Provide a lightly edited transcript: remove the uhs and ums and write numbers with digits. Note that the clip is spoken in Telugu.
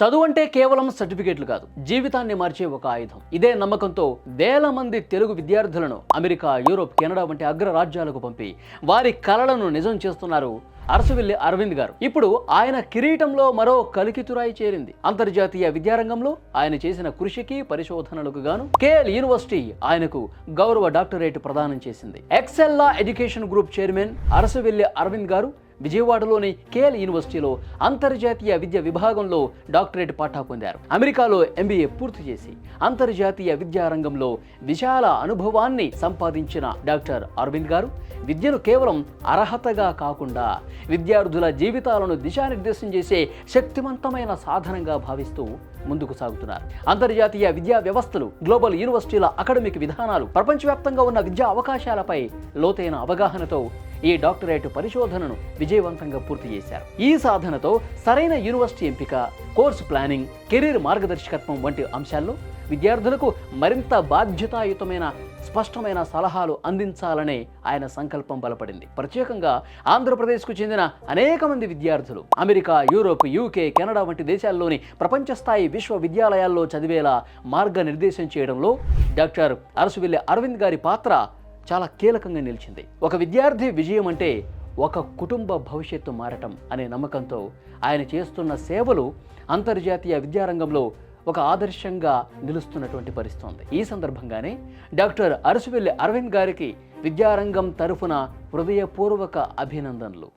చదువు అంటే కేవలం సర్టిఫికేట్లు కాదు, జీవితాన్ని మార్చే ఒక ఆయుధం. ఇదే నమ్మకంతో వేల మంది తెలుగు విద్యార్థులను అమెరికా, యూరోప్, కెనడా వంటి అగ్ర రాజ్యాలకు పంపి వారి కలలను నిజం చేస్తున్నారు అరసవిల్లి అరవింద్ గారు. ఇప్పుడు ఆయన కిరీటంలో మరో కలికితురాయి చేరింది. అంతర్జాతీయ విద్యారంగంలో ఆయన చేసిన కృషికి, పరిశోధనలకు గాను కేఎల్ యూనివర్సిటీ ఆయనకు గౌరవ డాక్టరేట్ ప్రదానం చేసింది. Excella education group chairman Arasavilli Aravind గారు విజయవాడలోని కేఎల్ యూనివర్సిటీలో అంతర్జాతీయ విద్య విభాగంలో డాక్టరేట్ పట్టా పొందారు. అమెరికాలో ఎంబీఏ పూర్తి చేసి అంతర్జాతీయ విద్యా రంగంలో విశాల అనుభవాన్ని సంపాదించిన డాక్టర్ అరవింద్ గారు విద్యను కేవలం అర్హతగా కాకుండా విద్యార్థుల జీవితాలను దిశానిర్దేశం చేసే శక్తివంతమైన సాధనంగా భావిస్తూ ముందుకు సాగుతున్నారు. అంతర్జాతీయ విద్యా వ్యవస్థలు, గ్లోబల్ యూనివర్సిటీల అకాడమిక్ విధానాలు, ప్రపంచవ్యాప్తంగా ఉన్న విద్యా అవకాశాలపై లోతైన అవగాహనతో ఈ డాక్టరేట్ పరిశోధనను విజయవంతంగా పూర్తి చేశారు. ఈ సాధనతో సరైన యూనివర్సిటీ ఎంపిక, కోర్సు ప్లానింగ్, కెరీర్ మార్గదర్శకత్వం వంటి అంశాల్లో విద్యార్థులకు మరింత బాధ్యతాయుతమైన స్పష్టమైన సలహాలు అందించాలనే ఆయన సంకల్పం బలపడింది. ప్రత్యేకంగా ఆంధ్రప్రదేశ్కు చెందిన అనేక మంది విద్యార్థులు అమెరికా, యూరోప్, యూకే, కెనడా వంటి దేశాల్లోని ప్రపంచ స్థాయి విశ్వవిద్యాలయాల్లో చదివేలా మార్గనిర్దేశం చేయడంలో డాక్టర్ అరసవిల్లి అరవింద్ గారి పాత్ర చాలా కీలకంగా నిలిచింది. ఒక విద్యార్థి విజయం అంటే ఒక కుటుంబ భవిష్యత్తు మారటం అనే నమ్మకంతో ఆయన చేస్తున్న సేవలు అంతర్జాతీయ విద్యారంగంలో ఒక ఆదర్శంగా నిలుస్తున్నటువంటి పరిస్థితి ఉంది. ఈ సందర్భంగానే డాక్టర్ అరసవిల్లి అరవింద్ గారికి విద్యారంగం తరఫున హృదయపూర్వక అభినందనలు.